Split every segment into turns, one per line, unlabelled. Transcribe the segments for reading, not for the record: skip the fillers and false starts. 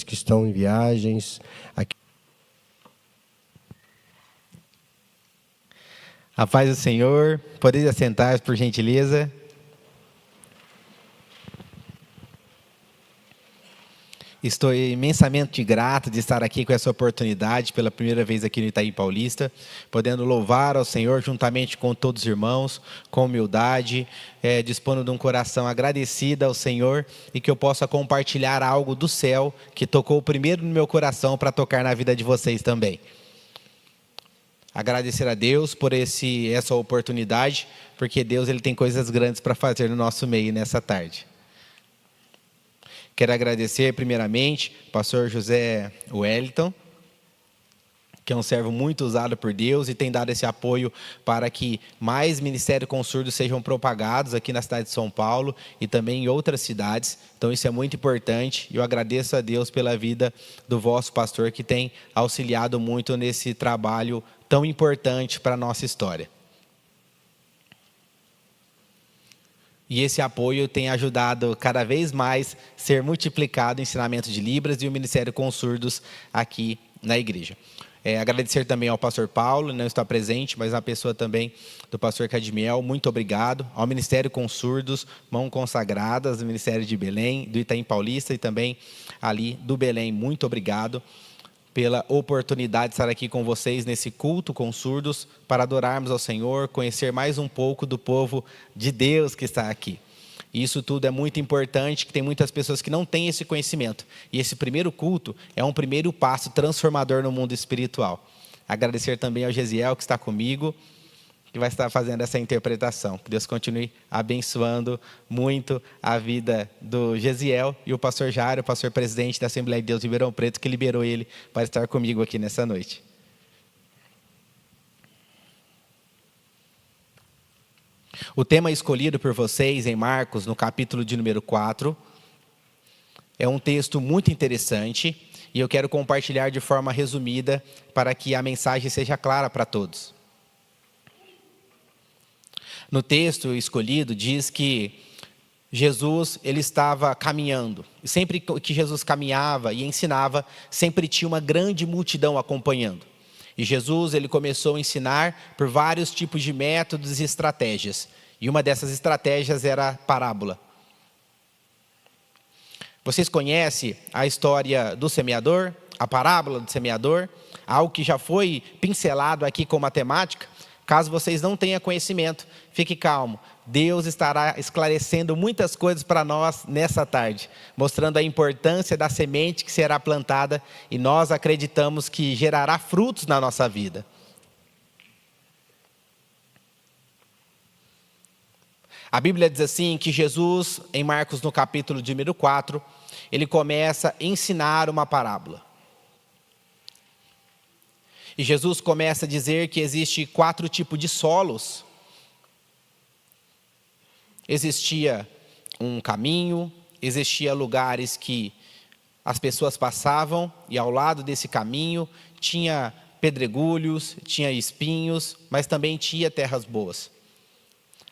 que estão em viagens.
A paz do Senhor, podeis assentar por gentileza. Estou imensamente grato de estar aqui com essa oportunidade pela primeira vez aqui no Itaim Paulista, podendo louvar ao Senhor juntamente com todos os irmãos, com humildade, dispondo de um coração agradecido ao Senhor e que eu possa compartilhar algo do céu que tocou primeiro no meu coração para tocar na vida de vocês também. Agradecer a Deus por essa oportunidade, porque Deus ele tem coisas grandes para fazer no nosso meio nessa tarde. Quero agradecer primeiramente ao pastor José Wellington, que é um servo muito usado por Deus e tem dado esse apoio para que mais ministérios com surdos sejam propagados aqui na cidade de São Paulo e também em outras cidades. Então isso é muito importante e eu agradeço a Deus pela vida do vosso pastor que tem auxiliado muito nesse trabalho tão importante para a nossa história. E esse apoio tem ajudado cada vez mais a ser multiplicado o ensinamento de Libras e o Ministério com Surdos aqui na igreja. Agradecer também ao pastor Paulo, não está presente, mas a pessoa também do pastor Cadmiel, muito obrigado. Ao Ministério com Surdos, Mãos Consagradas, do Ministério de Belém, do Itaim Paulista e também ali do Belém, muito obrigado pela oportunidade de estar aqui com vocês nesse culto com surdos, para adorarmos ao Senhor, conhecer mais um pouco do povo de Deus que está aqui. E isso tudo é muito importante, que tem muitas pessoas que não têm esse conhecimento. E esse primeiro culto é um primeiro passo transformador no mundo espiritual. Agradecer também ao Gesiel que está comigo, que vai estar fazendo essa interpretação. Que Deus continue abençoando muito a vida do Gesiel e o pastor Jário, o pastor presidente da Assembleia de Deus de Ribeirão Preto, que liberou ele para estar comigo aqui nessa noite. O tema escolhido por vocês em Marcos, no capítulo de número 4, é um texto muito interessante e eu quero compartilhar de forma resumida para que a mensagem seja clara para todos. No texto escolhido diz que Jesus ele estava caminhando. E sempre que Jesus caminhava e ensinava, sempre tinha uma grande multidão acompanhando. E Jesus ele começou a ensinar por vários tipos de métodos e estratégias. E uma dessas estratégias era a parábola. Vocês conhecem a história do semeador, a parábola do semeador? Algo que já foi pincelado aqui com matemática. Caso vocês não tenham conhecimento, fique calmo. Deus estará esclarecendo muitas coisas para nós nessa tarde, mostrando a importância da semente que será plantada e nós acreditamos que gerará frutos na nossa vida. A Bíblia diz assim que Jesus, em Marcos no capítulo de número 4, ele começa a ensinar uma parábola. E Jesus começa a dizer que existe 4 tipos de solos. Existia um caminho, existia lugares que as pessoas passavam e ao lado desse caminho tinha pedregulhos, tinha espinhos, mas também tinha terras boas.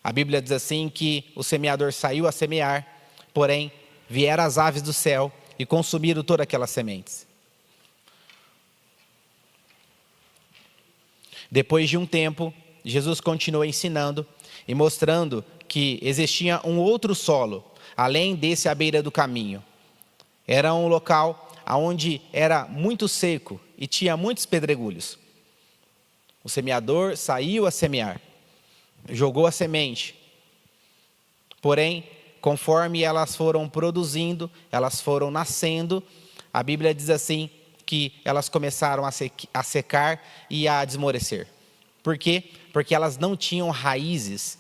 A Bíblia diz assim que o semeador saiu a semear, porém vieram as aves do céu e consumiram todas aquelas sementes. Depois de um tempo, Jesus continuou ensinando e mostrando que existia um outro solo, além desse à beira do caminho. Era um local onde era muito seco e tinha muitos pedregulhos. O semeador saiu a semear, jogou a semente. Porém, conforme elas foram produzindo, elas foram nascendo, a Bíblia diz assim, que elas começaram a secar e a desmorecer. Por quê? Porque elas não tinham raízes.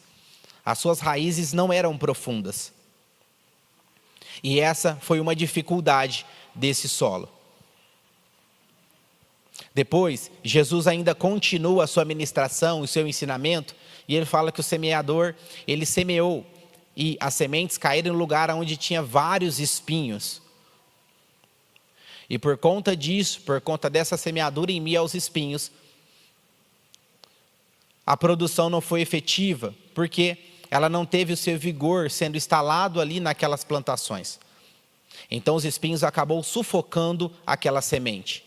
As suas raízes não eram profundas. E essa foi uma dificuldade desse solo. Depois, Jesus ainda continua a sua ministração, o seu ensinamento, e ele fala que o semeador, ele semeou, e as sementes caíram no lugar onde tinha vários espinhos. E por conta disso, por conta dessa semeadura em meio aos espinhos, a produção não foi efetiva, porque ela não teve o seu vigor sendo instalado ali naquelas plantações. Então os espinhos acabou sufocando aquela semente.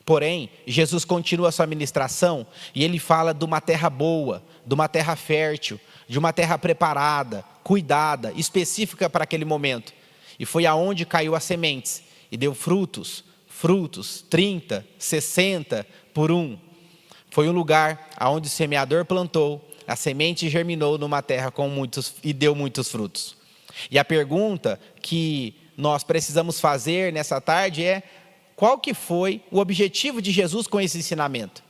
Porém, Jesus continua a sua ministração e ele fala de uma terra boa, de uma terra fértil, de uma terra preparada, cuidada, específica para aquele momento. E foi aonde caiu as sementes e deu frutos, 30, 60 por um. Foi um lugar aonde o semeador plantou, a semente germinou numa terra com muitos e deu muitos frutos. E a pergunta que nós precisamos fazer nessa tarde é: qual que foi o objetivo de Jesus com esse ensinamento?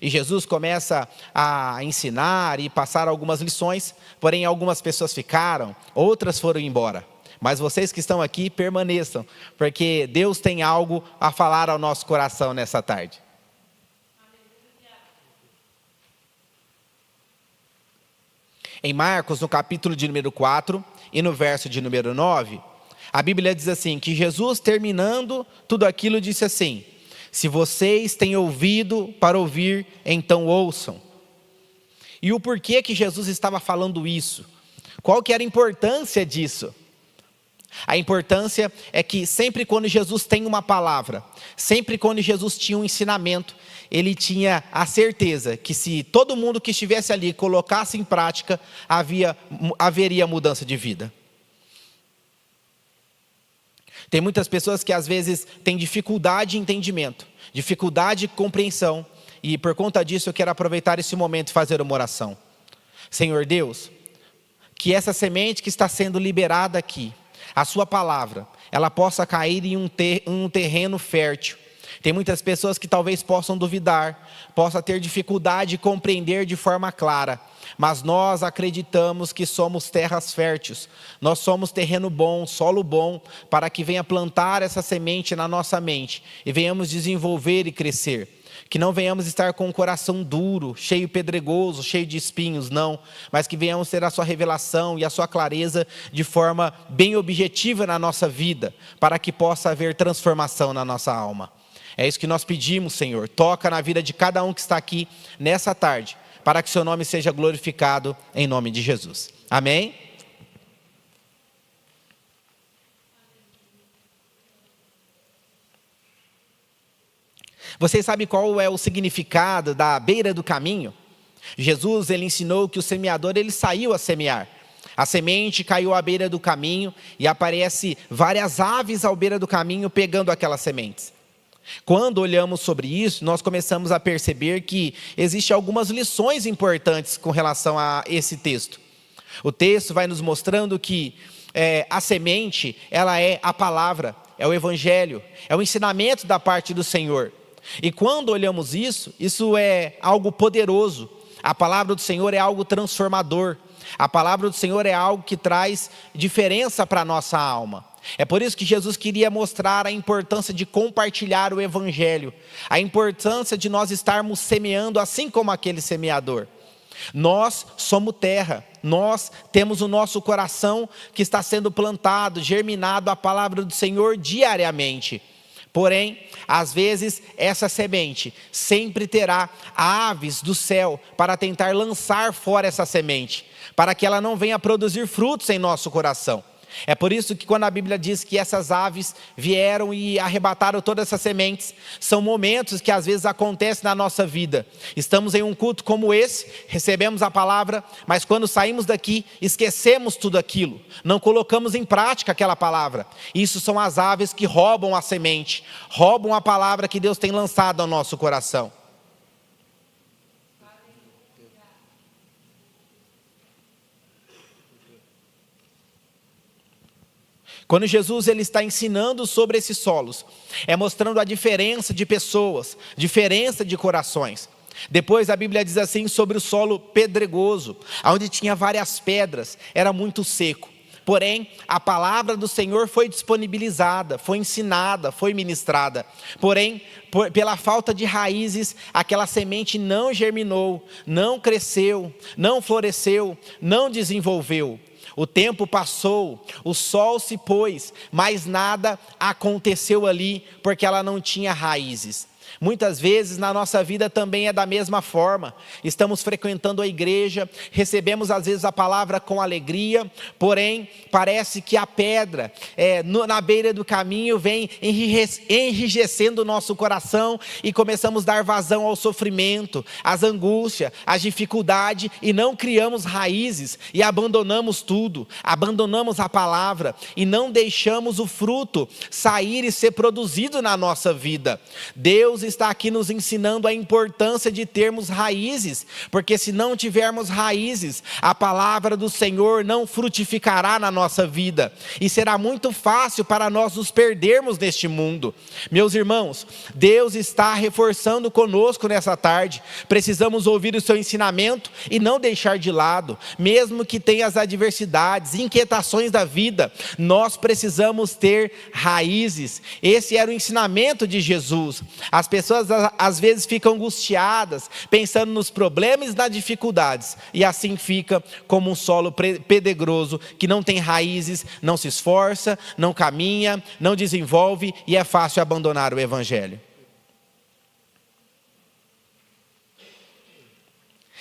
E Jesus começa a ensinar e passar algumas lições, porém algumas pessoas ficaram, outras foram embora. Mas vocês que estão aqui, permaneçam, porque Deus tem algo a falar ao nosso coração nessa tarde. Em Marcos, no capítulo de número 4 e no verso de número 9, a Bíblia diz assim, que Jesus, terminando tudo aquilo, disse assim: se vocês têm ouvido para ouvir, então ouçam. E o porquê que Jesus estava falando isso? Qual que era a importância disso? A importância é que sempre quando Jesus tem uma palavra, sempre quando Jesus tinha um ensinamento, ele tinha a certeza que se todo mundo que estivesse ali colocasse em prática, haveria mudança de vida. Tem muitas pessoas que às vezes têm dificuldade de entendimento, dificuldade de compreensão, e por conta disso eu quero aproveitar esse momento e fazer uma oração. Senhor Deus, que essa semente que está sendo liberada aqui, a sua palavra, ela possa cair em um terreno fértil. Tem muitas pessoas que talvez possam duvidar, possam ter dificuldade de compreender de forma clara, mas nós acreditamos que somos terras férteis, nós somos terreno bom, solo bom, para que venha plantar essa semente na nossa mente e venhamos desenvolver e crescer. Que não venhamos estar com o coração duro, cheio pedregoso, cheio de espinhos, não. Mas que venhamos ter a sua revelação e a sua clareza de forma bem objetiva na nossa vida, para que possa haver transformação na nossa alma. É isso que nós pedimos, Senhor. Toca na vida de cada um que está aqui nessa tarde, para que seu nome seja glorificado em nome de Jesus. Amém? Vocês sabem qual é o significado da beira do caminho? Jesus, ele ensinou que o semeador, ele saiu a semear. A semente caiu à beira do caminho e aparece várias aves à beira do caminho pegando aquelas sementes. Quando olhamos sobre isso, nós começamos a perceber que existem algumas lições importantes com relação a esse texto. O texto vai nos mostrando que a semente, ela é a palavra, é o evangelho, é o ensinamento da parte do Senhor. E quando olhamos isso, isso é algo poderoso. A palavra do Senhor é algo transformador. A palavra do Senhor é algo que traz diferença para a nossa alma. É por isso que Jesus queria mostrar a importância de compartilhar o evangelho, a importância de nós estarmos semeando assim como aquele semeador. Nós somos terra, nós temos o nosso coração que está sendo plantado, germinado a palavra do Senhor diariamente. Porém, às vezes, essa semente sempre terá aves do céu para tentar lançar fora essa semente, para que ela não venha produzir frutos em nosso coração. É por isso que quando a Bíblia diz que essas aves vieram e arrebataram todas essas sementes, são momentos que às vezes acontecem na nossa vida. Estamos em um culto como esse, recebemos a palavra, mas quando saímos daqui, esquecemos tudo aquilo. Não colocamos em prática aquela palavra. Isso são as aves que roubam a semente, roubam a palavra que Deus tem lançado ao nosso coração. Quando Jesus ele está ensinando sobre esses solos, é mostrando a diferença de pessoas, diferença de corações. Depois a Bíblia diz assim sobre o solo pedregoso, onde tinha várias pedras, era muito seco. Porém, a palavra do Senhor foi disponibilizada, foi ensinada, foi ministrada. Porém, pela falta de raízes, aquela semente não germinou, não cresceu, não floresceu, não desenvolveu. O tempo passou, o sol se pôs, mas nada aconteceu ali, porque ela não tinha raízes. Muitas vezes na nossa vida também é da mesma forma. Estamos frequentando a igreja, recebemos às vezes a palavra com alegria, porém parece que a pedra na beira do caminho vem enrijecendo o nosso coração e começamos a dar vazão ao sofrimento, às angústias, às dificuldades e não criamos raízes e abandonamos tudo, abandonamos a palavra e não deixamos o fruto sair e ser produzido na nossa vida. Deus está aqui nos ensinando a importância de termos raízes, porque se não tivermos raízes, a palavra do Senhor não frutificará na nossa vida, e será muito fácil para nós nos perdermos neste mundo. Meus irmãos, Deus está reforçando conosco nessa tarde, precisamos ouvir o seu ensinamento e não deixar de lado, mesmo que tenha as adversidades, inquietações da vida, nós precisamos ter raízes. Esse era o ensinamento de Jesus. As pessoas às vezes ficam angustiadas, pensando nos problemas e nas dificuldades, e assim fica como um solo pedregoso, que não tem raízes, não se esforça, não caminha, não desenvolve, e é fácil abandonar o Evangelho.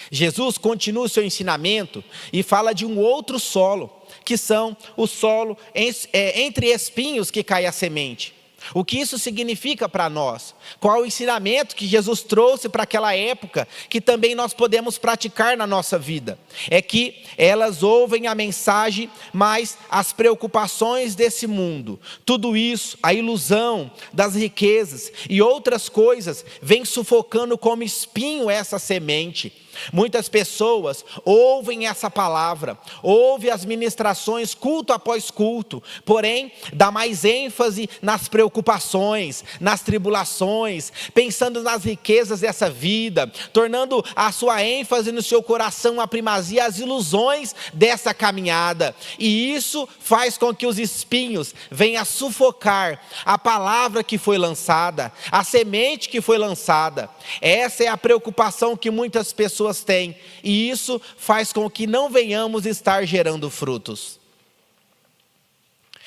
Jesus continua o seu ensinamento e fala de um outro solo, que são o solo entre espinhos que cai a semente. O que isso significa para nós? Qual o ensinamento que Jesus trouxe para aquela época, que também nós podemos praticar na nossa vida? É que elas ouvem a mensagem, mas as preocupações desse mundo, tudo isso, a ilusão das riquezas e outras coisas, vem sufocando como espinho essa semente. Muitas pessoas ouvem essa palavra, ouvem as ministrações culto após culto, porém dá mais ênfase nas preocupações, nas tribulações, pensando nas riquezas dessa vida, tornando a sua ênfase no seu coração a primazia, as ilusões dessa caminhada, e isso faz com que os espinhos venham a sufocar a palavra que foi lançada, a semente que foi lançada. Essa é a preocupação que muitas pessoas têm, e isso faz com que não venhamos estar gerando frutos.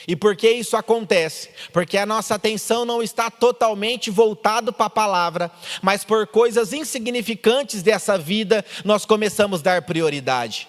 E por que isso acontece? Porque a nossa atenção não está totalmente voltada para a palavra, mas por coisas insignificantes dessa vida, nós começamos a dar prioridade.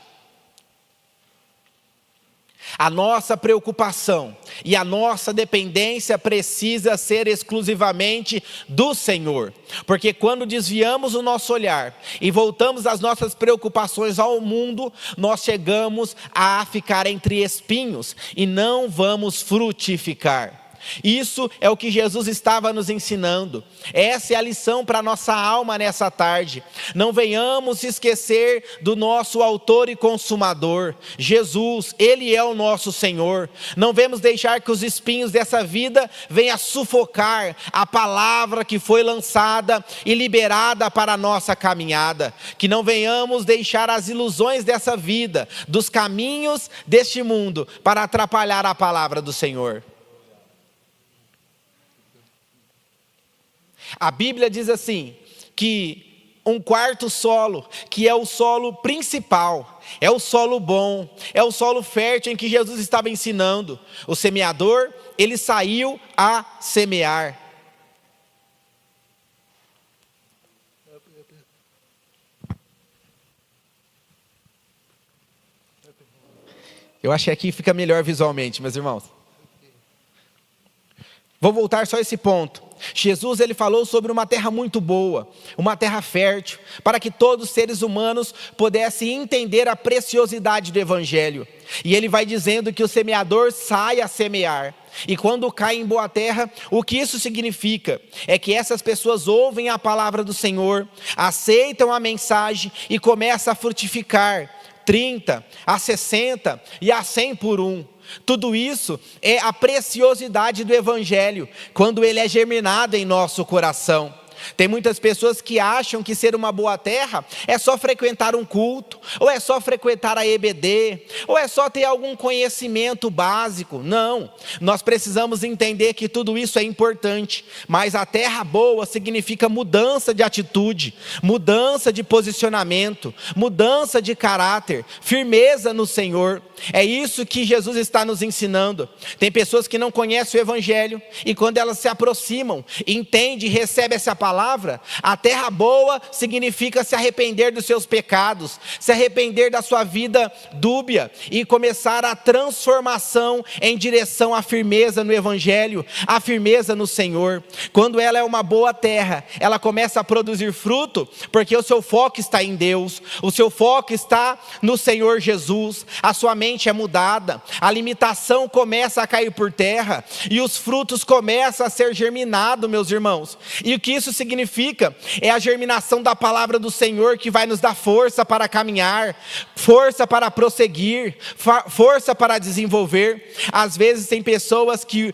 A nossa preocupação e a nossa dependência precisa ser exclusivamente do Senhor, porque quando desviamos o nosso olhar e voltamos as nossas preocupações ao mundo, nós chegamos a ficar entre espinhos e não vamos frutificar. Isso é o que Jesus estava nos ensinando. Essa é a lição para a nossa alma nessa tarde. Não venhamos esquecer do nosso autor e consumador, Jesus. Ele é o nosso Senhor. Não vamos deixar que os espinhos dessa vida venham sufocar a palavra que foi lançada e liberada para a nossa caminhada. Que não venhamos deixar as ilusões dessa vida, dos caminhos deste mundo, para atrapalhar a palavra do Senhor. A Bíblia diz assim, que um quarto solo, que é o solo principal, é o solo bom, é o solo fértil em que Jesus estava ensinando. O semeador, ele saiu a semear. Eu acho que aqui fica melhor visualmente, meus irmãos. Vou voltar só a esse ponto. Jesus, ele falou sobre uma terra muito boa, uma terra fértil, para que todos os seres humanos pudessem entender a preciosidade do Evangelho. E ele vai dizendo que o semeador sai a semear. E quando cai em boa terra, o que isso significa? É que essas pessoas ouvem a palavra do Senhor, aceitam a mensagem e começam a frutificar 30, a 60 e a 100 por um. Tudo isso é a preciosidade do Evangelho, quando ele é germinado em nosso coração. Tem muitas pessoas que acham que ser uma boa terra é só frequentar um culto, ou é só frequentar a EBD, ou é só ter algum conhecimento básico. Não, nós precisamos entender que tudo isso é importante, mas a terra boa significa mudança de atitude, mudança de posicionamento, mudança de caráter, firmeza no Senhor. É isso que Jesus está nos ensinando. Tem pessoas que não conhecem o Evangelho, e quando elas se aproximam, entendem e recebem essa palavra, palavra, a terra boa significa se arrepender dos seus pecados, se arrepender da sua vida dúbia e começar a transformação em direção à firmeza no Evangelho, à firmeza no Senhor. Quando ela é uma boa terra, ela começa a produzir fruto, porque o seu foco está em Deus, o seu foco está no Senhor Jesus, a sua mente é mudada, a limitação começa a cair por terra e os frutos começam a ser germinados, meus irmãos. E o que isso significa? É a germinação da palavra do Senhor que vai nos dar força para caminhar, força para prosseguir, força para desenvolver. Às vezes tem pessoas que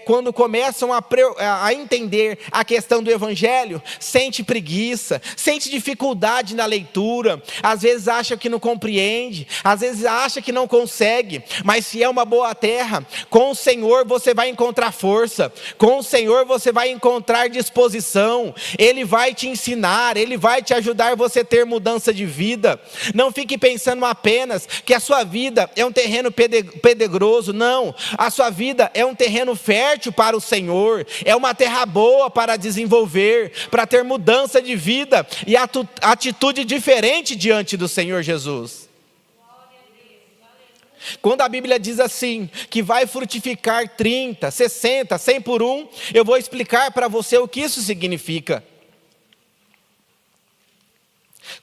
quando começam a entender a questão do Evangelho, sente preguiça, sente dificuldade na leitura, às vezes acha que não compreende, às vezes acha que não consegue, mas se é uma boa terra, com o Senhor você vai encontrar força, com o Senhor você vai encontrar disposição, Ele vai te ensinar, Ele vai te ajudar você a ter mudança de vida. Não fique pensando apenas que a sua vida é um terreno pedregoso, não, a sua vida é um terreno fértil para o Senhor, é uma terra boa para desenvolver, para ter mudança de vida e atitude diferente diante do Senhor Jesus. Quando a Bíblia diz assim, que vai frutificar 30, 60, 100 por um, eu vou explicar para você o que isso significa.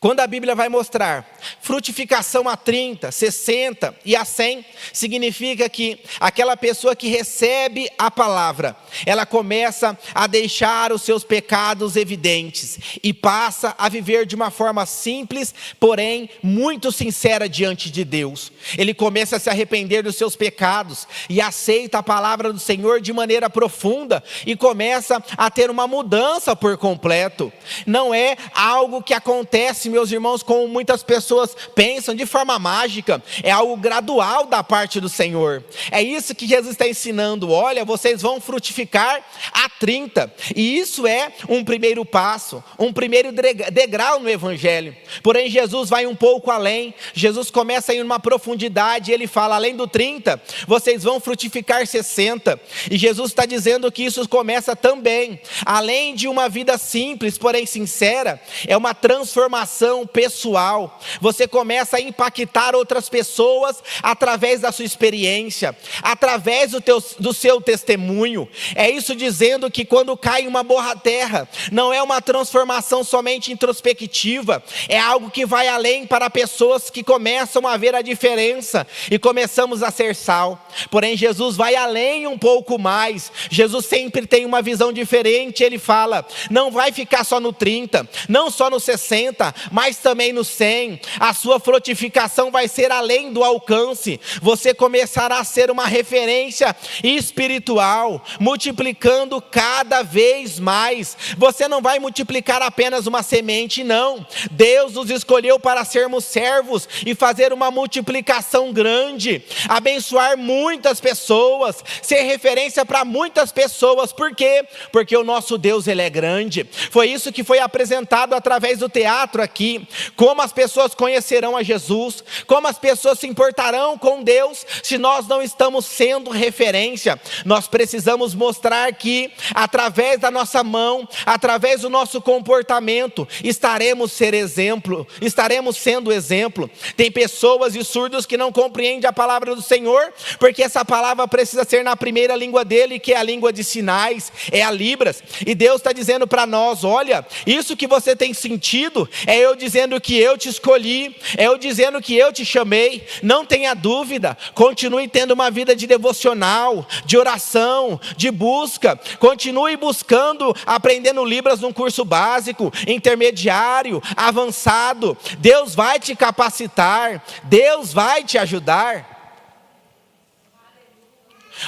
Quando a Bíblia vai mostrar frutificação a 30, 60 e a 100, significa que aquela pessoa que recebe a palavra, ela começa a deixar os seus pecados evidentes e passa a viver de uma forma simples, porém muito sincera diante de Deus. Ele começa a se arrepender dos seus pecados e aceita a palavra do Senhor de maneira profunda e começa a ter uma mudança por completo. Não é algo que acontece, meus irmãos, como muitas pessoas pensam, de forma mágica. É algo gradual da parte do Senhor. É isso que Jesus está ensinando. Olha, vocês vão frutificar a 30. E isso é um primeiro passo, um primeiro degrau no Evangelho. Porém, Jesus vai um pouco além. Jesus começa a ir numa profundidade. Ele fala, além do 30, vocês vão frutificar 60. E Jesus está dizendo que isso começa também, além de uma vida simples, porém sincera, é uma transformação pessoal. Você começa a impactar outras pessoas através da sua experiência, através do seu testemunho. É isso dizendo que quando cai em uma boa terra, não é uma transformação somente introspectiva, é algo que vai além para pessoas que começam a ver a diferença e começamos a ser sal. Porém, Jesus vai além um pouco mais. Jesus sempre tem uma visão diferente. Ele fala, não vai ficar só no 30, não só no 60, mas também no 100, a sua frutificação vai ser além do alcance, você começará a ser uma referência espiritual, multiplicando cada vez mais. Você não vai multiplicar apenas uma semente, não. Deus nos escolheu para sermos servos e fazer uma multiplicação grande, abençoar muitas pessoas, ser referência para muitas pessoas. Por quê? Porque o nosso Deus, Ele é grande. Foi isso que foi apresentado através do teatro aqui, como as pessoas conhecerão a Jesus, como as pessoas se importarão com Deus, se nós não estamos sendo referência. Nós precisamos mostrar que, através da nossa mão, através do nosso comportamento, estaremos sendo exemplo. Tem pessoas e surdos que não compreendem a palavra do Senhor, porque essa palavra precisa ser na primeira língua dele, que é a língua de sinais, é a Libras, e Deus está dizendo para nós, olha, isso que você tem sentido, é eu dizendo que eu te escolhi, é eu dizendo que eu te chamei. Não tenha dúvida, continue tendo uma vida de devocional, de oração, de busca, continue buscando, aprendendo Libras num curso básico, intermediário, avançado. Deus vai te capacitar, Deus vai te ajudar.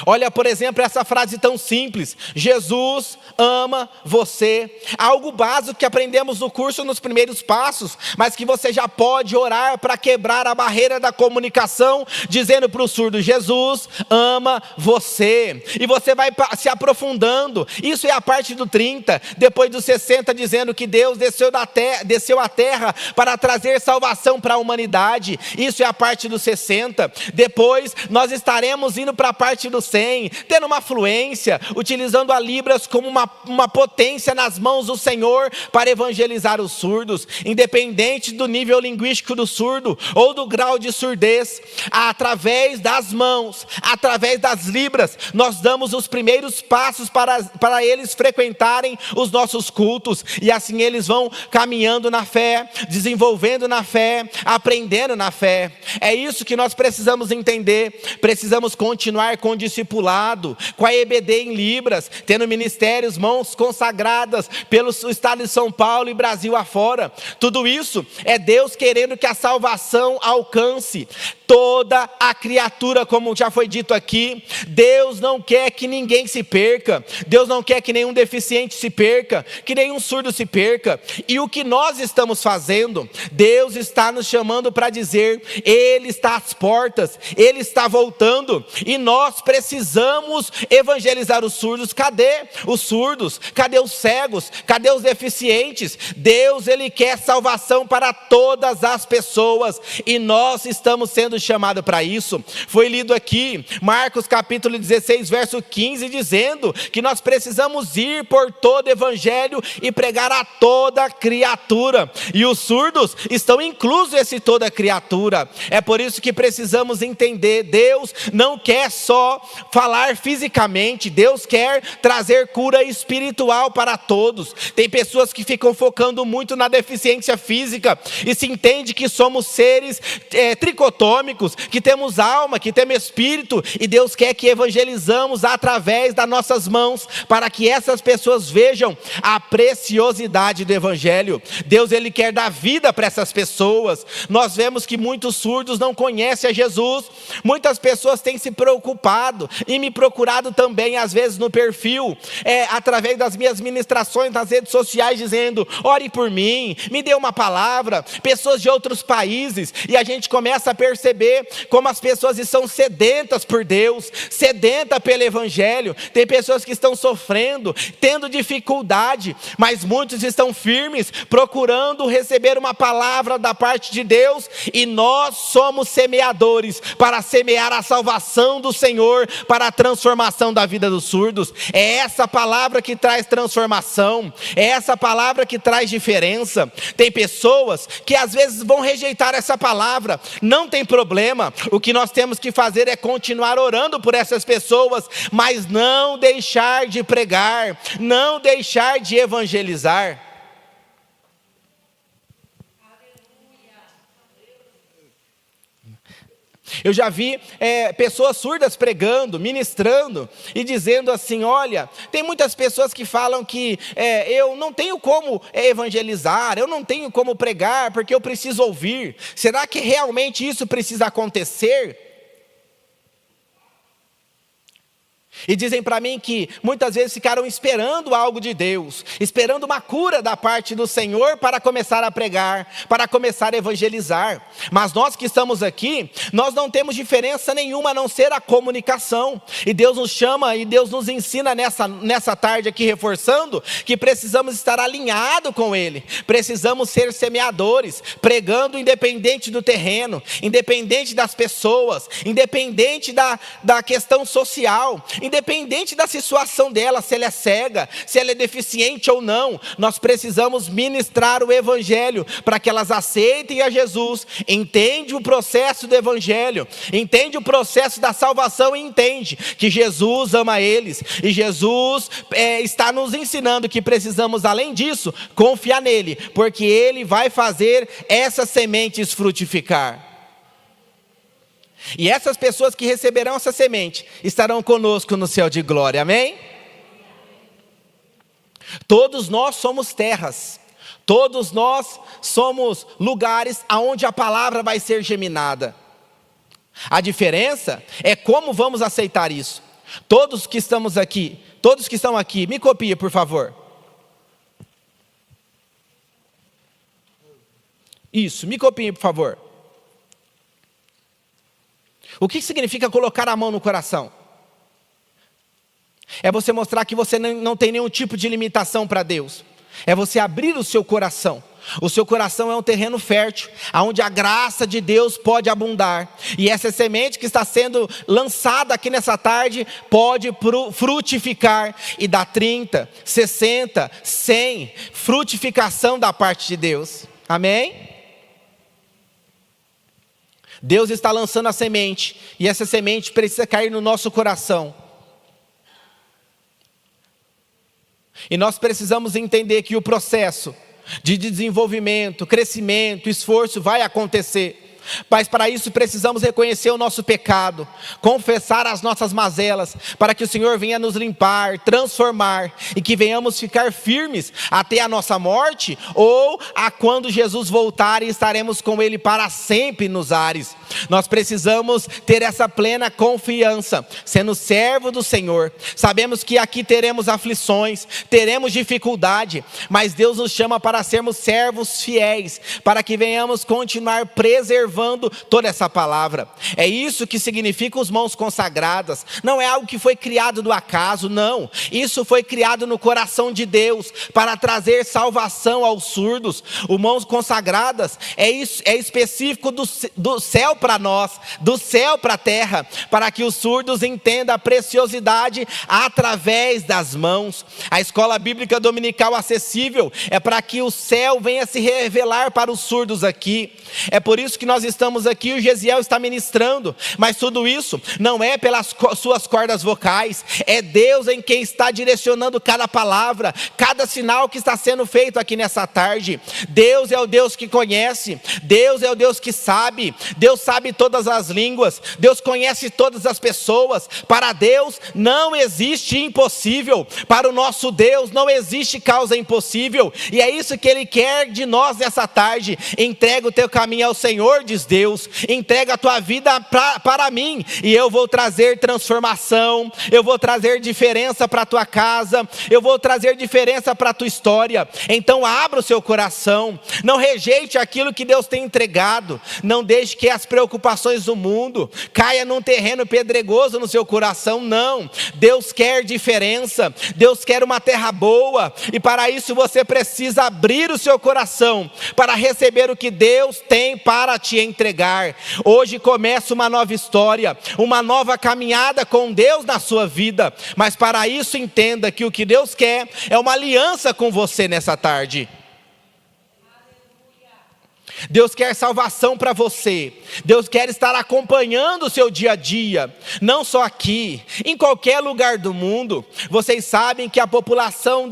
Olha, por exemplo, essa frase tão simples, Jesus ama você, algo básico que aprendemos no curso nos primeiros passos, mas que você já pode orar para quebrar a barreira da comunicação, dizendo para o surdo, Jesus ama você, e você vai se aprofundando. Isso é a parte do 30, depois do 60, dizendo que Deus desceu à terra para trazer salvação para a humanidade. Isso é a parte do 60, depois nós estaremos indo para a parte do utilizando 100, tendo uma fluência, utilizando a Libras como uma potência nas mãos do Senhor para evangelizar os surdos, independente do nível linguístico do surdo ou do grau de surdez. Através das mãos, através das Libras, nós damos os primeiros passos para eles frequentarem os nossos cultos, e assim eles vão caminhando na fé, desenvolvendo na fé, aprendendo na fé. É isso que nós precisamos entender. Precisamos continuar com o discipulado, com a EBD em Libras, tendo ministérios, mãos consagradas pelo estado de São Paulo e Brasil afora. Tudo isso é Deus querendo que a salvação alcance toda a criatura, como já foi dito aqui. Deus não quer que ninguém se perca. Deus não quer que nenhum deficiente se perca, que nenhum surdo se perca. E o que nós estamos fazendo, Deus está nos chamando para dizer: Ele está às portas, Ele está voltando, e nós precisamos evangelizar os surdos. Cadê os surdos? Cadê os cegos? Cadê os deficientes? Deus, Ele quer salvação para todas as pessoas, e nós estamos sendo chamados para isso. Foi lido aqui, Marcos capítulo 16, verso 15, dizendo que nós precisamos ir por todo o evangelho e pregar a toda criatura, e os surdos estão inclusos nesse toda criatura. É por isso que precisamos entender: Deus não quer só falar fisicamente, Deus quer trazer cura espiritual para todos. Tem pessoas que ficam focando muito na deficiência física e se entende que somos seres tricotômicos, que temos alma, que temos espírito, e Deus quer que evangelizamos através das nossas mãos, para que essas pessoas vejam a preciosidade do evangelho. Deus, Ele quer dar vida para essas pessoas. Nós vemos que muitos surdos não conhecem a Jesus. Muitas pessoas têm se preocupado e me procurado também, às vezes no perfil, através das minhas ministrações nas redes sociais, dizendo: ore por mim, me dê uma palavra. Pessoas de outros países, e a gente começa a perceber como as pessoas estão sedentas por Deus, sedentas pelo evangelho. Tem pessoas que estão sofrendo, tendo dificuldade, mas muitos estão firmes, procurando receber uma palavra da parte de Deus, e nós somos semeadores para semear a salvação do Senhor, para a transformação da vida dos surdos. É essa palavra que traz transformação, é essa palavra que traz diferença. Tem pessoas que às vezes vão rejeitar essa palavra, não tem problema. O que nós temos que fazer é continuar orando por essas pessoas, mas não deixar de pregar, não deixar de evangelizar. Eu já vi pessoas surdas pregando, ministrando e dizendo assim: olha, tem muitas pessoas que falam que eu não tenho como evangelizar, eu não tenho como pregar porque eu preciso ouvir. Será que realmente isso precisa acontecer? E dizem para mim que muitas vezes ficaram esperando algo de Deus, esperando uma cura da parte do Senhor para começar a pregar, para começar a evangelizar. Mas nós que estamos aqui, nós não temos diferença nenhuma a não ser a comunicação. E Deus nos chama e Deus nos ensina nessa tarde aqui, reforçando que precisamos estar alinhados com Ele. Precisamos ser semeadores, pregando independente do terreno, independente das pessoas, independente da questão social, independente da situação dela, se ela é cega, se ela é deficiente ou não. Nós precisamos ministrar o evangelho para que elas aceitem a Jesus, entende o processo do evangelho, entende o processo da salvação e entende que Jesus ama eles. E Jesus está nos ensinando que precisamos, além disso, confiar nele, porque ele vai fazer essas sementes frutificar. E essas pessoas que receberão essa semente estarão conosco no céu de glória, amém? Todos nós somos terras, todos nós somos lugares onde a palavra vai ser geminada. A diferença é como vamos aceitar isso. Todos que estamos aqui, todos que estão aqui, me copiem, por favor. Isso, me copiem, por favor. O que significa colocar a mão no coração? É você mostrar que você não tem nenhum tipo de limitação para Deus. É você abrir o seu coração O seu coração é um terreno fértil, onde a graça de Deus pode abundar. E essa semente que está sendo lançada aqui nessa tarde pode frutificar e dar 30, 60, 100, frutificação da parte de Deus. Amém? Deus está lançando a semente, e essa semente precisa cair no nosso coração. E nós precisamos entender que o processo de desenvolvimento, crescimento, esforço vai acontecer. Mas para isso precisamos reconhecer o nosso pecado, confessar as nossas mazelas, para que o Senhor venha nos limpar, transformar, e que venhamos ficar firmes até a nossa morte, ou a quando Jesus voltar e estaremos com Ele para sempre nos ares. Nós precisamos ter essa plena confiança, sendo servo do Senhor. Sabemos que aqui teremos aflições, teremos dificuldade, mas Deus nos chama para sermos servos fiéis, para que venhamos continuar preservando toda essa palavra. É isso que significa os mãos consagradas. Não é algo que foi criado do acaso, não. Isso foi criado no coração de Deus para trazer salvação aos surdos. Os mãos consagradas é específico do céu para nós, do céu para a terra, para que os surdos entendam a preciosidade através das mãos. A escola bíblica dominical acessível é para que o céu venha se revelar para os surdos aqui. É por isso que nós estamos aqui, o Gesiel está ministrando, mas tudo isso não é pelas suas cordas vocais, é Deus em quem está direcionando cada palavra, cada sinal que está sendo feito aqui nessa tarde. Deus é o Deus que conhece, Deus é o Deus que sabe, Deus sabe todas as línguas, Deus conhece todas as pessoas. Para Deus não existe impossível, para o nosso Deus não existe causa impossível, e é isso que Ele quer de nós nessa tarde. Entrega o teu caminho ao Senhor, diz Deus, entrega a tua vida para mim, e eu vou trazer transformação, eu vou trazer diferença para a tua casa, eu vou trazer diferença para a tua história. Então abra o seu coração, não rejeite aquilo que Deus tem entregado, não deixe que as preocupações do mundo caia num terreno pedregoso no seu coração, não. Deus quer diferença, Deus quer uma terra boa, e para isso você precisa abrir o seu coração para receber o que Deus tem para te entregar. Hoje começa uma nova história, uma nova caminhada com Deus na sua vida, mas para isso entenda que o que Deus quer é uma aliança com você nessa tarde. Deus quer salvação para você, Deus quer estar acompanhando o seu dia a dia, não só aqui, em qualquer lugar do mundo. Vocês sabem que a população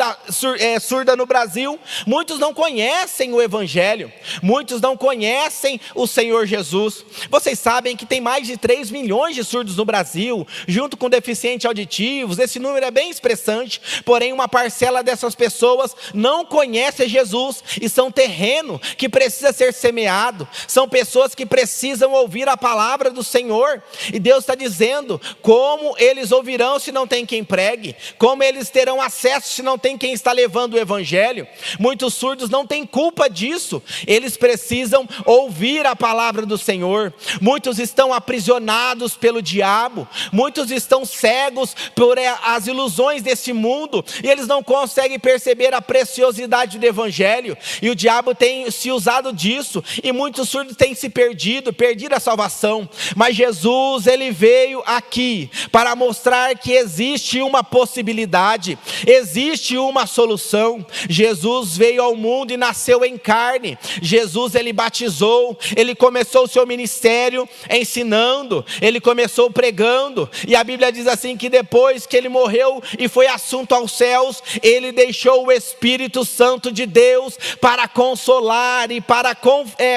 surda no Brasil, muitos não conhecem o Evangelho, muitos não conhecem o Senhor Jesus. Vocês sabem que tem mais de 3 milhões de surdos no Brasil, junto com deficientes auditivos. Esse número é bem expressante, porém uma parcela dessas pessoas não conhece Jesus, e são terreno que precisa ser semeado, são pessoas que precisam ouvir a palavra do Senhor, e Deus está dizendo: como eles ouvirão se não tem quem pregue? Como eles terão acesso se não tem quem está levando o Evangelho? Muitos surdos não têm culpa disso, eles precisam ouvir a palavra do Senhor. Muitos estão aprisionados pelo diabo, muitos estão cegos por as ilusões desse mundo, e eles não conseguem perceber a preciosidade do Evangelho, e o diabo tem se usado disso, e muitos surdos têm se perdido a salvação. Mas Jesus, Ele veio aqui para mostrar que existe uma possibilidade, existe uma solução. Jesus veio ao mundo e nasceu em carne. Jesus, Ele batizou, Ele começou o seu ministério ensinando, Ele começou pregando, e a Bíblia diz assim que depois que Ele morreu e foi assunto aos céus, Ele deixou o Espírito Santo de Deus para consolar e para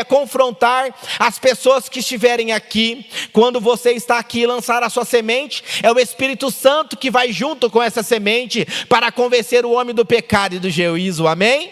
confrontar as pessoas que estiverem aqui. Quando você está aqui lançar a sua semente, é o Espírito Santo que vai junto com essa semente para convencer o homem do pecado e do juízo. Amém?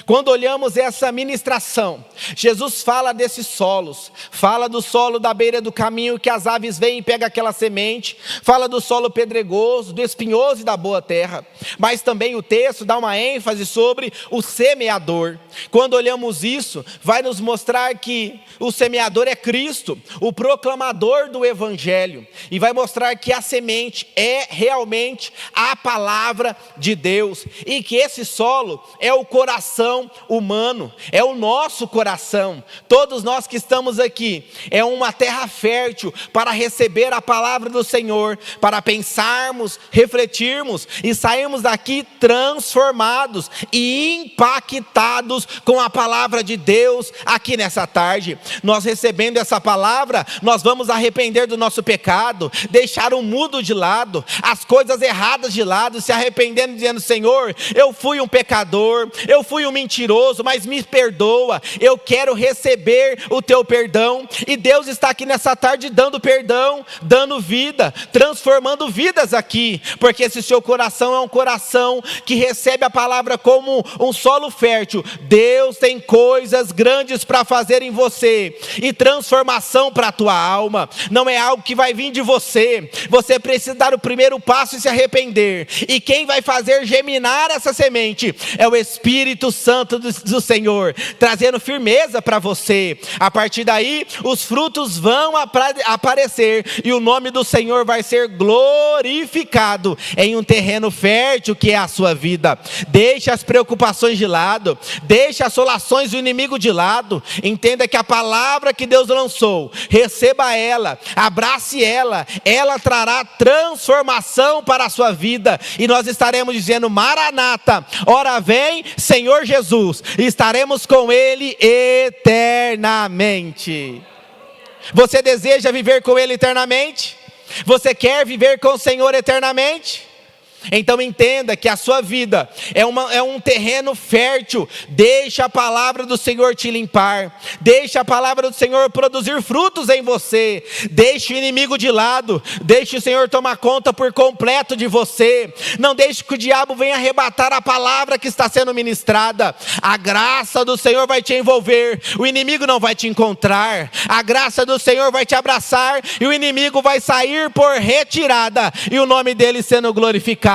Quando olhamos essa ministração, Jesus fala desses solos, fala do solo da beira do caminho que as aves vêm e pegam aquela semente, fala do solo pedregoso, do espinhoso e da boa terra, mas também o texto dá uma ênfase sobre o semeador. Quando olhamos isso, vai nos mostrar que o semeador é Cristo, o proclamador do Evangelho, e vai mostrar que a semente é realmente a palavra de Deus, e que esse solo é o coração humano, é o nosso coração. Todos nós que estamos aqui, é uma terra fértil para receber a palavra do Senhor, para pensarmos, refletirmos e sairmos daqui transformados e impactados com a palavra de Deus aqui nessa tarde. Nós recebendo essa palavra, nós vamos arrepender do nosso pecado, deixar o mundo de lado, as coisas erradas de lado, se arrependendo, dizendo: Senhor, eu fui um pecador, eu fui um mentiroso, mas me perdoa, eu quero receber o teu perdão. E Deus está aqui nessa tarde dando perdão, dando vida, transformando vidas aqui, porque esse seu coração é um coração que recebe a palavra como um solo fértil. Deus tem coisas grandes para fazer em você, e transformação para a tua alma, não é algo que vai vir de você. Você precisa dar o primeiro passo e se arrepender, e quem vai fazer germinar essa semente é o Espírito Santo do Senhor, trazendo firmeza para você. A partir daí, os frutos vão aparecer, e o nome do Senhor vai ser glorificado em um terreno fértil que é a sua vida. Deixe as preocupações de lado, deixe as assolações do inimigo de lado, entenda que a palavra que Deus lançou, receba ela, abrace ela, ela trará transformação para a sua vida, e nós estaremos dizendo: Maranata, ora vem Senhor Jesus, e estaremos com Ele eternamente. Você deseja viver com Ele eternamente? Você quer viver com o Senhor eternamente? Então entenda que a sua vida é um terreno fértil. Deixa a palavra do Senhor te limpar, deixa a palavra do Senhor produzir frutos em você. Deixe o inimigo de lado, deixe o Senhor tomar conta por completo de você. Não deixe que o diabo venha arrebatar a palavra que está sendo ministrada. A graça do Senhor vai te envolver, o inimigo não vai te encontrar. A graça do Senhor vai te abraçar, e o inimigo vai sair por retirada, e o nome dele sendo glorificado.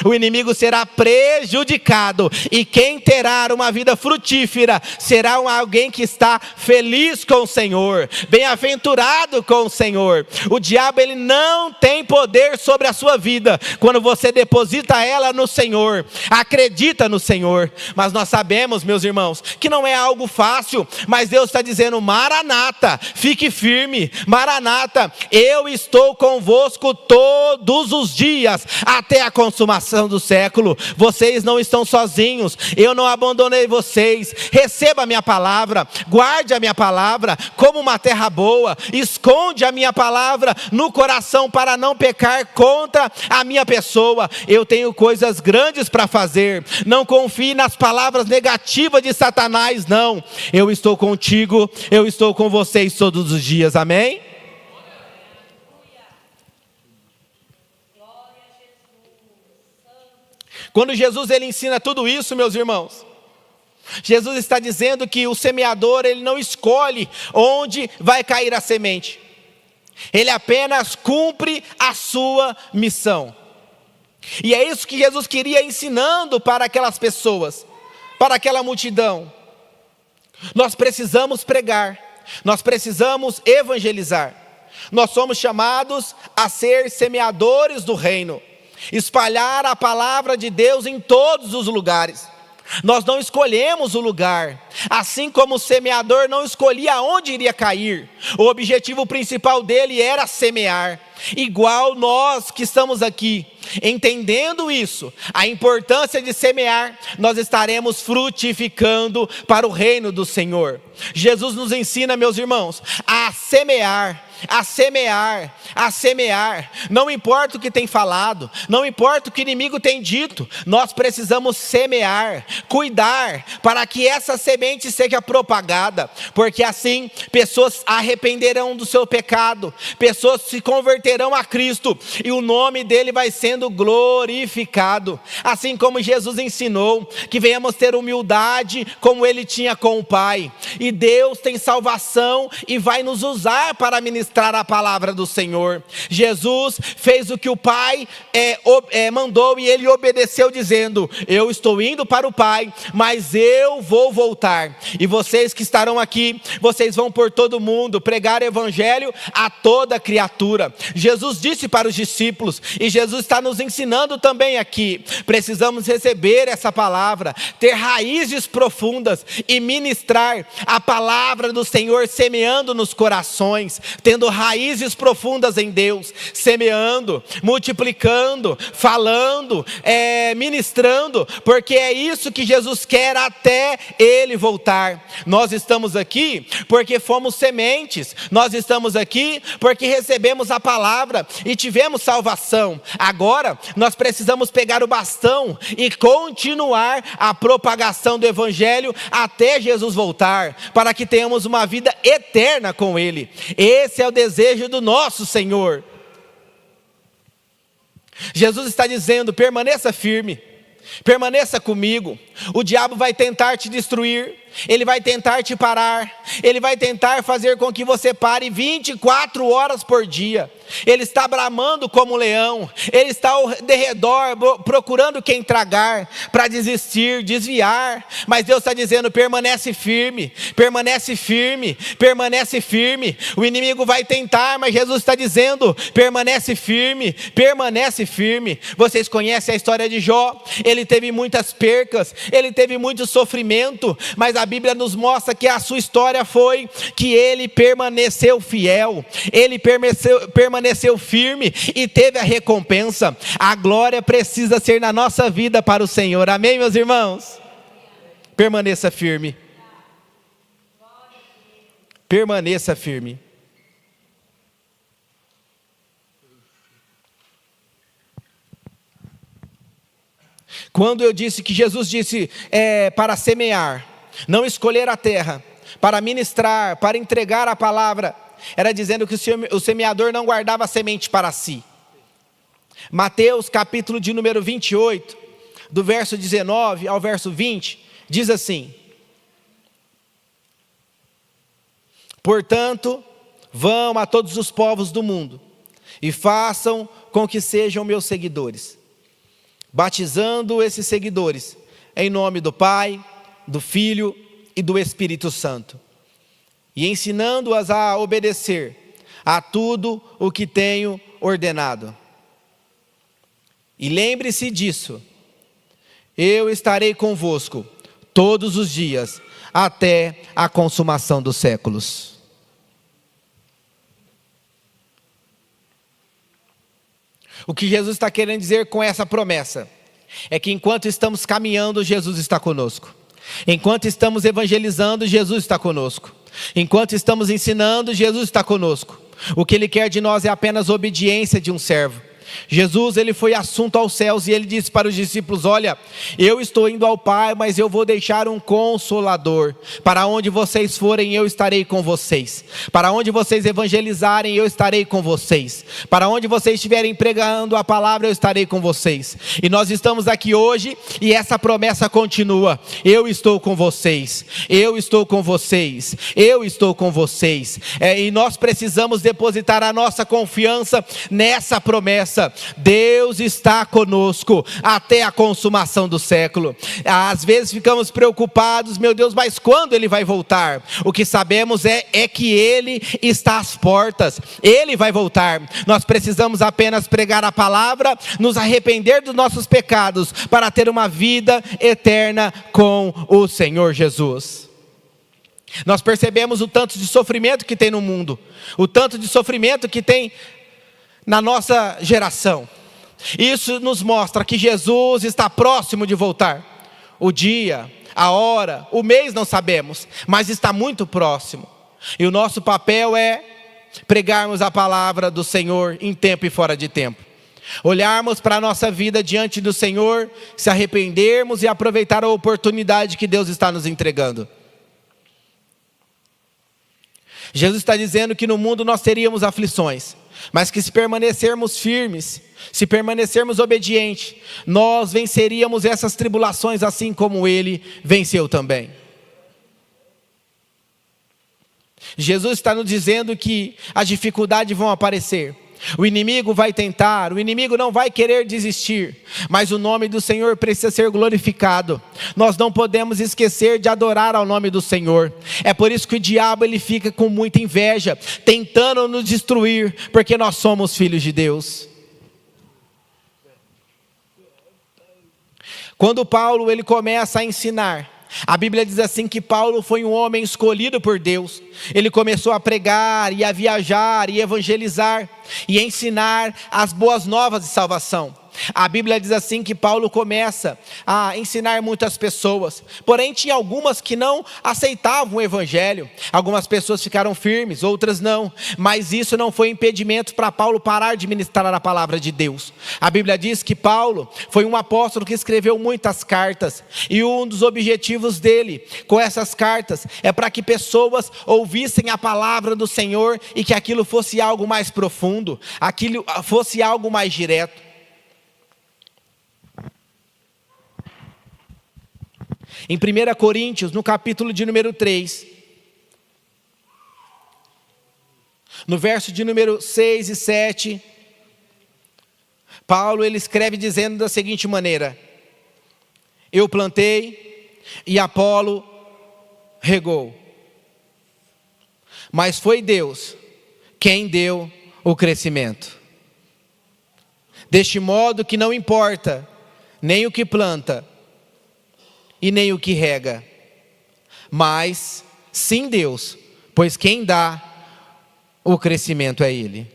O inimigo será prejudicado, e quem terá uma vida frutífera será alguém que está feliz com o Senhor, bem-aventurado com o Senhor. O diabo, ele não tem poder sobre a sua vida quando você deposita ela no Senhor, acredita no Senhor. Mas nós sabemos, meus irmãos, que não é algo fácil, mas Deus está dizendo: Maranata, fique firme, Maranata, eu estou convosco todos os dias até a consumação do século. Vocês não estão sozinhos, eu não abandonei vocês. Receba a minha palavra, guarde a minha palavra como uma terra boa, esconde a minha palavra no coração para não pecar contra a minha pessoa. Eu tenho coisas grandes para fazer. Não confie nas palavras negativas de Satanás, não. Eu estou contigo, eu estou com vocês todos os dias, amém? Quando Jesus ele ensina tudo isso, meus irmãos, Jesus está dizendo que o semeador, ele não escolhe onde vai cair a semente, ele apenas cumpre a sua missão. E é isso que Jesus queria ensinando para aquelas pessoas, para aquela multidão. Nós precisamos pregar, nós precisamos evangelizar, nós somos chamados a ser semeadores do reino, espalhar a palavra de Deus em todos os lugares. Nós não escolhemos o lugar, assim como o semeador não escolhia onde iria cair. O objetivo principal dele era semear. Igual nós que estamos aqui, entendendo isso, a importância de semear, nós estaremos frutificando para o reino do Senhor. Jesus nos ensina, meus irmãos, a semear, a semear, a semear. Não importa o que tem falado, não importa o que o inimigo tem dito, nós precisamos semear, cuidar, para que essa semente seja propagada, porque assim pessoas arrependerão do seu pecado, pessoas se converterão a Cristo, e o nome dele vai sendo glorificado, assim como Jesus ensinou, que venhamos ter humildade, como ele tinha com o Pai, e Deus tem salvação, e vai nos usar para ministrar a palavra do Senhor. Jesus fez o que o Pai mandou, e ele obedeceu, dizendo: eu estou indo para o Pai, mas eu vou voltar, e vocês que estarão aqui, vocês vão por todo o mundo, pregar o evangelho a toda criatura. Jesus disse para os discípulos, e Jesus está nos ensinando também aqui, precisamos receber essa palavra, ter raízes profundas, e ministrar a palavra do Senhor, semeando nos corações, tendo raízes profundas em Deus, semeando, multiplicando, falando, ministrando, porque é isso que Jesus quer até ele voltar. Nós estamos aqui porque fomos sementes, nós estamos aqui porque recebemos a palavra e tivemos salvação. Agora nós precisamos pegar o bastão e continuar a propagação do evangelho até Jesus voltar, para que tenhamos uma vida eterna com ele. Esse é o desejo do nosso Senhor. Jesus está dizendo: permaneça firme, permaneça comigo. O diabo vai tentar te destruir, ele vai tentar te parar, ele vai tentar fazer com que você pare 24 horas por dia. Ele está bramando como um leão, ele está ao derredor procurando quem tragar, para desistir, desviar, mas Deus está dizendo: permanece firme, permanece firme, permanece firme. O inimigo vai tentar, mas Jesus está dizendo: permanece firme, permanece firme. Vocês conhecem a história de Jó, ele teve muitas percas, ele teve muito sofrimento, mas a Bíblia nos mostra que a sua história foi que ele permaneceu fiel, ele permaneceu firme e teve a recompensa. A glória precisa ser na nossa vida para o Senhor, amém, meus irmãos? Permaneça firme, permaneça firme. Quando eu disse que Jesus disse para semear, não escolher a terra, para ministrar, para entregar a palavra, era dizendo que o semeador não guardava a semente para si. Mateus capítulo de número 28, do verso 19 ao verso 20, diz assim: portanto, vão a todos os povos do mundo, e façam com que sejam meus seguidores, batizando esses seguidores em nome do Pai, do Filho e do Espírito Santo, e ensinando-as a obedecer a tudo o que tenho ordenado. E lembre-se disso: eu estarei convosco todos os dias, até a consumação dos séculos. O que Jesus está querendo dizer com essa promessa é que enquanto estamos caminhando, Jesus está conosco. Enquanto estamos evangelizando, Jesus está conosco. Enquanto estamos ensinando, Jesus está conosco. O que Ele quer de nós é apenas obediência de um servo. Jesus, ele foi assunto aos céus, e ele disse para os discípulos: olha, eu estou indo ao Pai, mas eu vou deixar um Consolador, para onde vocês forem eu estarei com vocês, para onde vocês evangelizarem eu estarei com vocês, para onde vocês estiverem pregando a palavra eu estarei com vocês. E nós estamos aqui hoje, e essa promessa continua: eu estou com vocês, eu estou com vocês, eu estou com vocês. E nós precisamos depositar a nossa confiança nessa promessa. Deus está conosco até a consumação do século. Às vezes ficamos preocupados: meu Deus, mas quando Ele vai voltar? O que sabemos é que Ele está às portas, Ele vai voltar. Nós precisamos apenas pregar a palavra, nos arrepender dos nossos pecados, para ter uma vida eterna com o Senhor Jesus. Nós percebemos o tanto de sofrimento que tem no mundo, o tanto de sofrimento que tem na nossa geração. Isso nos mostra que Jesus está próximo de voltar. O dia, a hora, o mês não sabemos, mas está muito próximo. E o nosso papel é pregarmos a palavra do Senhor em tempo e fora de tempo. Olharmos para a nossa vida diante do Senhor, se arrependermos e aproveitar a oportunidade que Deus está nos entregando. Jesus está dizendo que no mundo nós teríamos aflições, mas que se permanecermos firmes, se permanecermos obedientes, nós venceríamos essas tribulações assim como Ele venceu também. Jesus está nos dizendo que as dificuldades vão aparecer, o inimigo vai tentar, o inimigo não vai querer desistir, mas o nome do Senhor precisa ser glorificado. Nós não podemos esquecer de adorar ao nome do Senhor. É por isso que o diabo ele fica com muita inveja, tentando nos destruir, porque nós somos filhos de Deus. Quando Paulo ele começa a ensinar, a Bíblia diz assim que Paulo foi um homem escolhido por Deus. Ele começou a pregar e a viajar e evangelizar e ensinar as boas novas de salvação. A Bíblia diz assim que Paulo começa a ensinar muitas pessoas, porém tinha algumas que não aceitavam o evangelho. Algumas pessoas ficaram firmes, outras não, mas isso não foi impedimento para Paulo parar de ministrar a palavra de Deus. A Bíblia diz que Paulo foi um apóstolo que escreveu muitas cartas, e um dos objetivos dele com essas cartas é para que pessoas ouvissem a palavra do Senhor e que aquilo fosse algo mais profundo, aquilo fosse algo mais direto. Em 1 Coríntios, no capítulo de número 3, no verso de número 6 e 7, Paulo ele escreve dizendo da seguinte maneira: eu plantei e Apolo regou, mas foi Deus quem deu o crescimento. Deste modo que não importa nem o que planta e nem o que rega, mas sim Deus, pois quem dá o crescimento é Ele.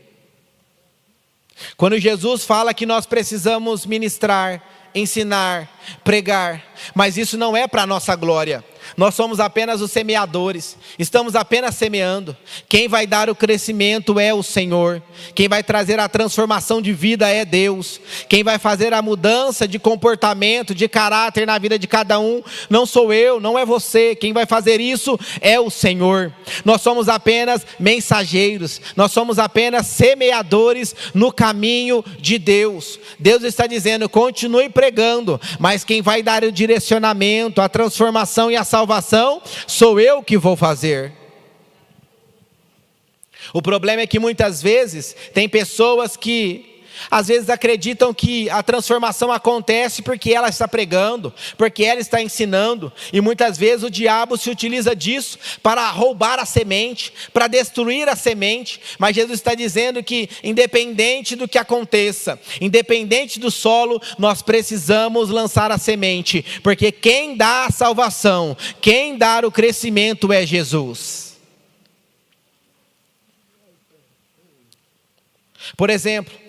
Quando Jesus fala que nós precisamos ministrar, ensinar, pregar, mas isso não é para a nossa glória. Nós somos apenas os semeadores, estamos apenas semeando. Quem vai dar o crescimento é o Senhor. Quem vai trazer a transformação de vida é Deus. Quem vai fazer a mudança de comportamento, de caráter na vida de cada um, não sou eu, não é você. Quem vai fazer isso é o Senhor. Nós somos apenas mensageiros, nós somos apenas semeadores no caminho de Deus. Deus está dizendo, continue pregando, mas quem vai dar o direcionamento, a transformação e a salvação, sou eu que vou fazer. O problema é que muitas vezes tem pessoas que às vezes acreditam que a transformação acontece porque ela está pregando, porque ela está ensinando, e muitas vezes o diabo se utiliza disso para roubar a semente, para destruir a semente. Mas Jesus está dizendo que independente do que aconteça, independente do solo, nós precisamos lançar a semente, porque quem dá a salvação, quem dá o crescimento é Jesus. Por exemplo,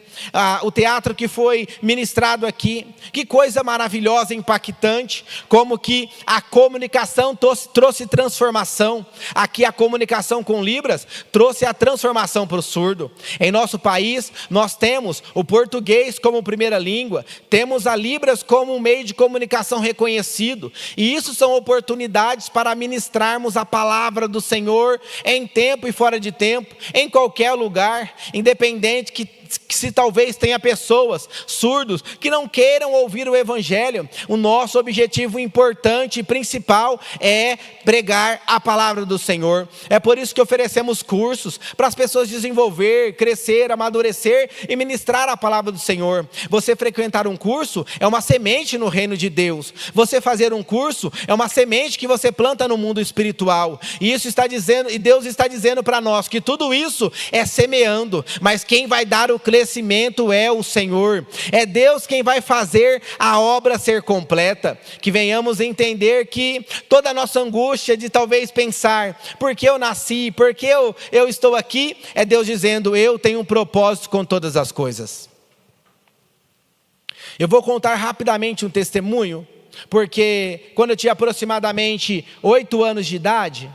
o teatro que foi ministrado aqui, que coisa maravilhosa, impactante, como que a comunicação trouxe transformação. Aqui a comunicação com Libras trouxe a transformação para o surdo. Em nosso país nós temos o português como primeira língua, temos a Libras como um meio de comunicação reconhecido, e isso são oportunidades para ministrarmos a palavra do Senhor em tempo e fora de tempo, em qualquer lugar, independente que se talvez tenha pessoas surdos que não queiram ouvir o evangelho. O nosso objetivo importante e principal é pregar a palavra do Senhor. É por isso que oferecemos cursos para as pessoas desenvolver, crescer, amadurecer e ministrar a palavra do Senhor. Você frequentar um curso é uma semente no reino de Deus. Você fazer um curso é uma semente que você planta no mundo espiritual. E isso está dizendo, e Deus está dizendo para nós que tudo isso é semeando, mas quem vai dar o crescimento é o Senhor. É Deus quem vai fazer a obra ser completa. Que venhamos entender que toda a nossa angústia de talvez pensar, por que eu nasci, por que eu estou aqui, é Deus dizendo, eu tenho um propósito com todas as coisas. Eu vou contar rapidamente um testemunho, porque quando eu tinha aproximadamente 8 anos de idade,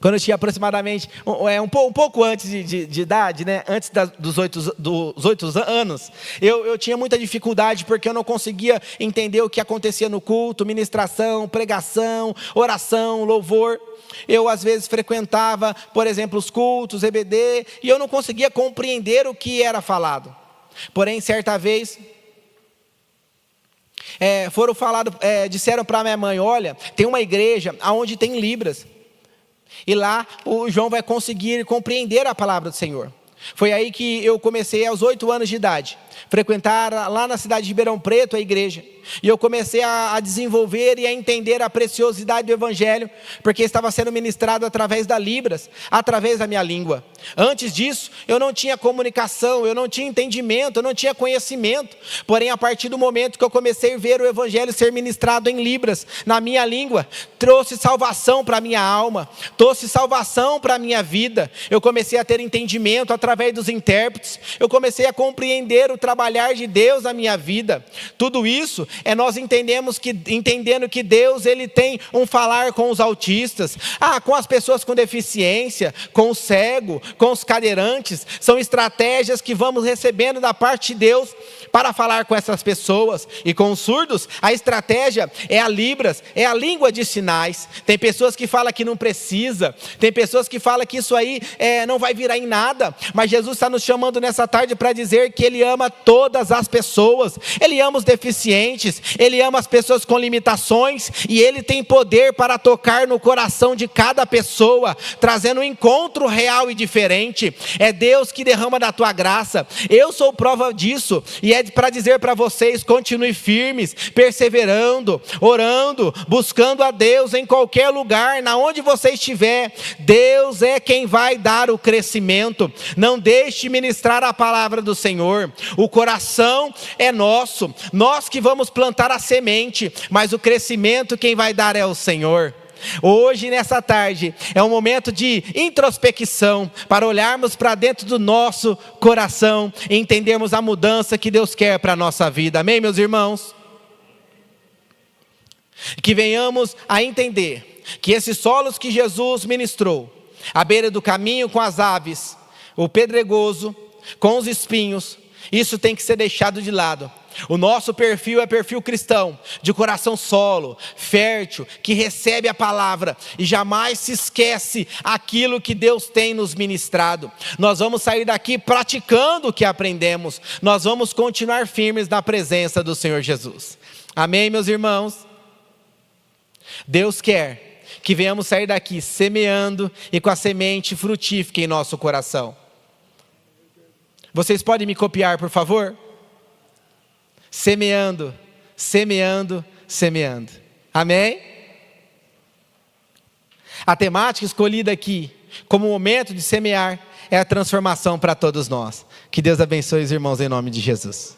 Quando eu tinha aproximadamente, um pouco antes de idade, né? Antes dos 8 anos, eu tinha muita dificuldade porque eu não conseguia entender o que acontecia no culto, ministração, pregação, oração, louvor. Eu às vezes frequentava, por exemplo, os cultos, EBD, e eu não conseguia compreender o que era falado. Porém, certa vez, disseram para minha mãe: olha, tem uma igreja onde tem Libras. E lá o João vai conseguir compreender a palavra do Senhor. Foi aí que eu comecei aos 8 anos de idade, frequentar lá na cidade de Ribeirão Preto a igreja. E eu comecei a desenvolver e a entender a preciosidade do Evangelho, porque estava sendo ministrado através da Libras, através da minha língua. Antes disso, eu não tinha comunicação, eu não tinha entendimento, eu não tinha conhecimento. Porém, a partir do momento que eu comecei a ver o Evangelho ser ministrado em Libras, na minha língua, trouxe salvação para a minha alma, trouxe salvação para a minha vida. Eu comecei a ter entendimento através dos intérpretes, eu comecei a compreender o trabalhar de Deus na minha vida. Tudo isso é nós entendendo que Deus, Ele tem um falar com os autistas, com as pessoas com deficiência, com o cego, com os cadeirantes. São estratégias que vamos recebendo da parte de Deus para falar com essas pessoas. E com os surdos, a estratégia é a Libras, é a língua de sinais. Tem pessoas que falam que não precisa, tem pessoas que falam que isso aí não vai virar em nada, mas Jesus está nos chamando nessa tarde para dizer que Ele ama todas as pessoas, Ele ama os deficientes, Ele ama as pessoas com limitações, e Ele tem poder para tocar no coração de cada pessoa, trazendo um encontro real e diferente. É Deus que derrama da tua graça. Eu sou prova disso, e é para dizer para vocês: continue firmes, perseverando, orando, buscando a Deus em qualquer lugar, na onde você estiver. Deus é quem vai dar o crescimento. Não deixe de ministrar a palavra do Senhor. O coração é nosso, nós que vamos plantar a semente, mas o crescimento quem vai dar é o Senhor. Hoje, nessa tarde, é um momento de introspecção, para olharmos para dentro do nosso coração e entendermos a mudança que Deus quer para a nossa vida. Amém, meus irmãos? Que venhamos a entender que esses solos que Jesus ministrou, à beira do caminho com as aves, o pedregoso, com os espinhos, isso tem que ser deixado de lado. O nosso perfil é perfil cristão, de coração solo, fértil, que recebe a palavra e jamais se esquece aquilo que Deus tem nos ministrado. Nós vamos sair daqui praticando o que aprendemos, nós vamos continuar firmes na presença do Senhor Jesus. Amém, meus irmãos? Deus quer que venhamos sair daqui semeando e com a semente frutífica em nosso coração. Vocês podem me copiar, por favor? Semeando, semeando, semeando. Amém? A temática escolhida aqui como momento de semear é a transformação para todos nós. Que Deus abençoe os irmãos em nome de Jesus.